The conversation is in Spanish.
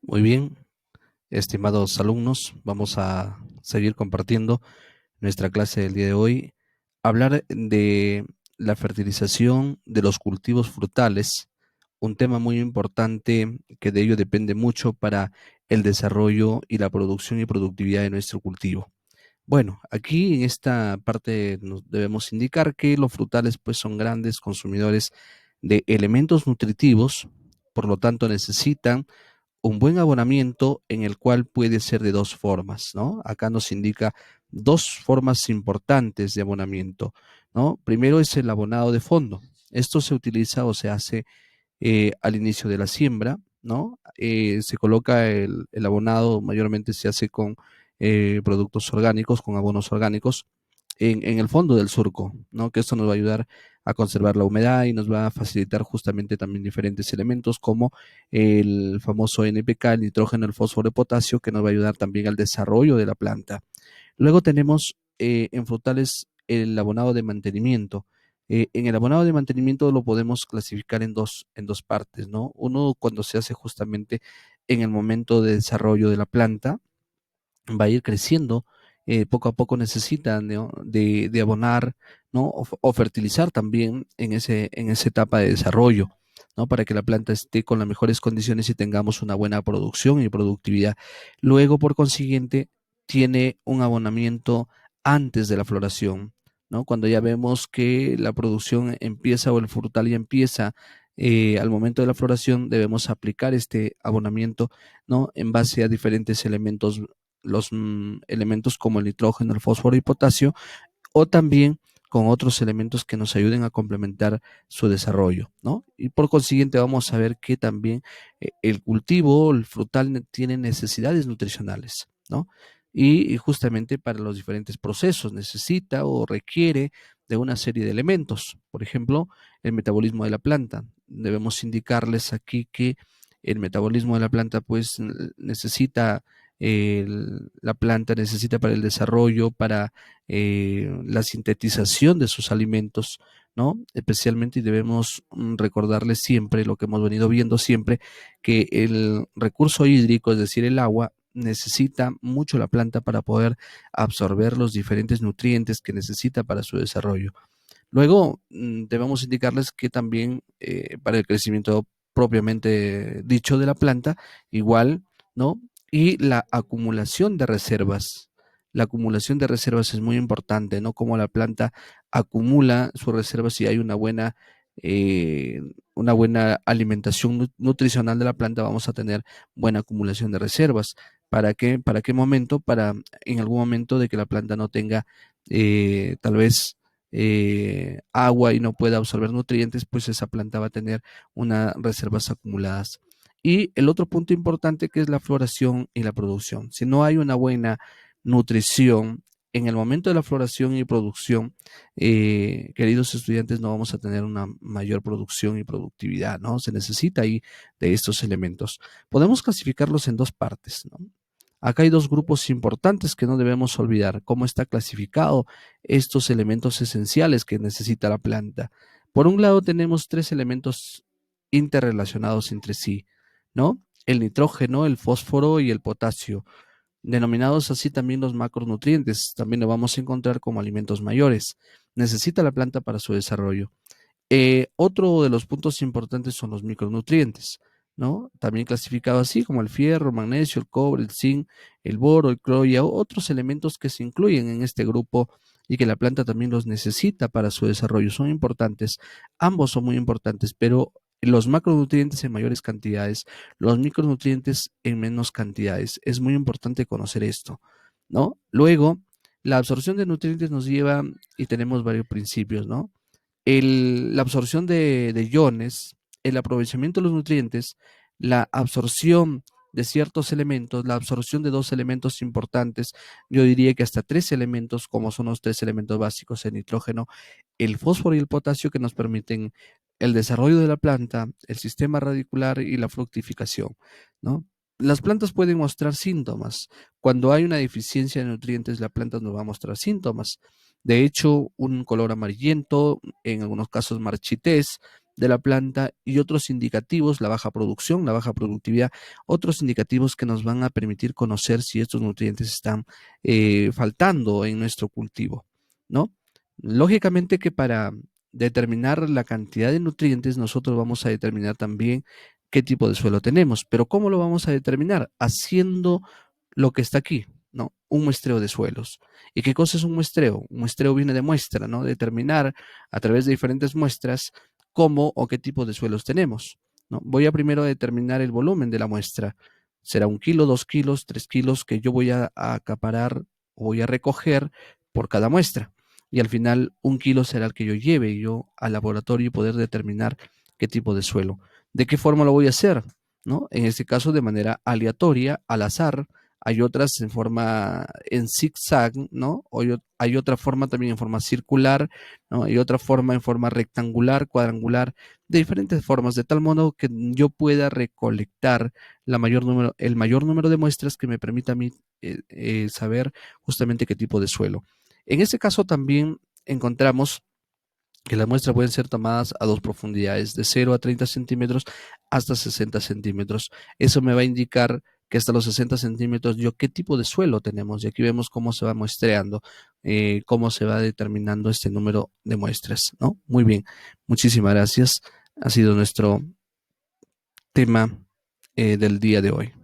Muy bien, estimados alumnos, vamos a seguir compartiendo nuestra clase del día de hoy. Hablar de la fertilización de los cultivos frutales, un tema muy importante que de ello depende mucho para el desarrollo y la producción y productividad de nuestro cultivo. Bueno, aquí en esta parte nos debemos indicar que los frutales pues son grandes consumidores de elementos nutritivos, por lo tanto necesitan un buen abonamiento en el cual puede ser de dos formas, ¿no? Acá nos indica dos formas importantes de abonamiento, ¿no? Primero es el abonado de fondo. Esto se utiliza o se hace al inicio de la siembra, ¿no? Se coloca el abonado, mayormente se hace con productos orgánicos, con abonos orgánicos, en el fondo del surco, ¿no? Que esto nos va a ayudar a conservar la humedad y nos va a facilitar justamente también diferentes elementos como el famoso NPK, el nitrógeno, el fósforo, el potasio, que nos va a ayudar también al desarrollo de la planta. Luego tenemos en frutales el abonado de mantenimiento. En el abonado de mantenimiento lo podemos clasificar en dos partes, ¿no? Uno cuando se hace justamente en el momento de desarrollo de la planta, va a ir creciendo, poco a poco necesita, ¿no? de abonar, ¿no? O fertilizar también en esa etapa de desarrollo, ¿no? Para que la planta esté con las mejores condiciones y tengamos una buena producción y productividad. Luego, por consiguiente, tiene un abonamiento antes de la floración, ¿no? Cuando ya vemos que la producción empieza o el frutal ya empieza al momento de la floración, debemos aplicar este abonamiento, ¿no? En base a diferentes elementos, los elementos como el nitrógeno, el fósforo y potasio, o también con otros elementos que nos ayuden a complementar su desarrollo, ¿no? Y por consiguiente vamos a ver que también el cultivo, el frutal, tiene necesidades nutricionales, ¿no? Y justamente para los diferentes procesos necesita o requiere de una serie de elementos. Por ejemplo, el metabolismo de la planta. Debemos indicarles aquí que el metabolismo de la planta pues necesita la planta necesita para el desarrollo, para la sintetización de sus alimentos, ¿no? Especialmente y debemos recordarles siempre lo que hemos venido viendo siempre, que el recurso hídrico, es decir, el agua, necesita mucho la planta para poder absorber los diferentes nutrientes que necesita para su desarrollo. Luego, debemos indicarles que también para el crecimiento propiamente dicho de la planta, igual, ¿no? Y la acumulación de reservas. La acumulación de reservas es muy importante, ¿no? Como la planta acumula sus reservas y hay eh, una buena alimentación nutricional de la planta, vamos a tener buena acumulación de reservas. ¿Para qué? ¿Para qué momento? Para en algún momento de que la planta no tenga tal vez agua y no pueda absorber nutrientes, pues esa planta va a tener unas reservas acumuladas. Y el otro punto importante que es la floración y la producción. Si no hay una buena nutrición en el momento de la floración y producción, queridos estudiantes, no vamos a tener una mayor producción y productividad, ¿no? Se necesita ahí de estos elementos. Podemos clasificarlos en dos partes, ¿no? Acá hay dos grupos importantes que no debemos olvidar, cómo está clasificado estos elementos esenciales que necesita la planta. Por un lado tenemos tres elementos interrelacionados entre sí, ¿no? El nitrógeno, el fósforo y el potasio, denominados así también los macronutrientes. También lo vamos a encontrar como alimentos mayores. Necesita la planta para su desarrollo. Otro de los puntos importantes son los micronutrientes, ¿no? También clasificado así como el fierro, el magnesio, el cobre, el zinc, el boro, el cloro y otros elementos que se incluyen en este grupo y que la planta también los necesita para su desarrollo. Son importantes, ambos son muy importantes, pero los macronutrientes en mayores cantidades, los micronutrientes en menos cantidades. Es muy importante conocer esto, ¿no? Luego, la absorción de nutrientes nos lleva y tenemos varios principios, ¿no? La absorción de iones, el aprovechamiento de los nutrientes, la absorción de ciertos elementos, la absorción de dos elementos importantes, yo diría que hasta tres elementos, como son los tres elementos básicos, el nitrógeno, el fósforo y el potasio, que nos permiten el desarrollo de la planta, el sistema radicular y la fructificación, ¿no? Las plantas pueden mostrar síntomas. Cuando hay una deficiencia de nutrientes, la planta nos va a mostrar síntomas. De hecho, un color amarillento, en algunos casos marchitez, de la planta y otros indicativos, la baja producción, la baja productividad, otros indicativos que nos van a permitir conocer si estos nutrientes están faltando en nuestro cultivo, ¿no? Lógicamente que para determinar la cantidad de nutrientes, nosotros vamos a determinar también qué tipo de suelo tenemos, pero ¿cómo lo vamos a determinar? Haciendo lo que está aquí, ¿no? Un muestreo de suelos. ¿Y qué cosa es un muestreo? Un muestreo viene de muestra, ¿no? Determinar a través de diferentes muestras cómo o qué tipo de suelos tenemos, ¿no? Voy a primero determinar el volumen de la muestra. Será 1 kilo, 2 kilos, 3 kilos que yo voy a acaparar o voy a recoger por cada muestra. Y al final 1 kilo será el que yo lleve yo al laboratorio y poder determinar qué tipo de suelo. ¿De qué forma lo voy a hacer? ¿No? En este caso de manera aleatoria, al azar. Hay otras en forma en zigzag, ¿no? Hay otra forma también en forma circular, ¿no? Hay otra forma en forma rectangular, cuadrangular, de diferentes formas, de tal modo que yo pueda recolectar el mayor número de muestras que me permita a mí saber justamente qué tipo de suelo. En este caso también encontramos que las muestras pueden ser tomadas a dos profundidades, de 0 a 30 centímetros hasta 60 centímetros. Eso me va a indicar que hasta los 60 centímetros yo qué tipo de suelo tenemos. Y aquí vemos cómo se va muestreando, cómo se va determinando este número de muestras, ¿no? Muy bien, muchísimas gracias. Ha sido nuestro tema del día de hoy.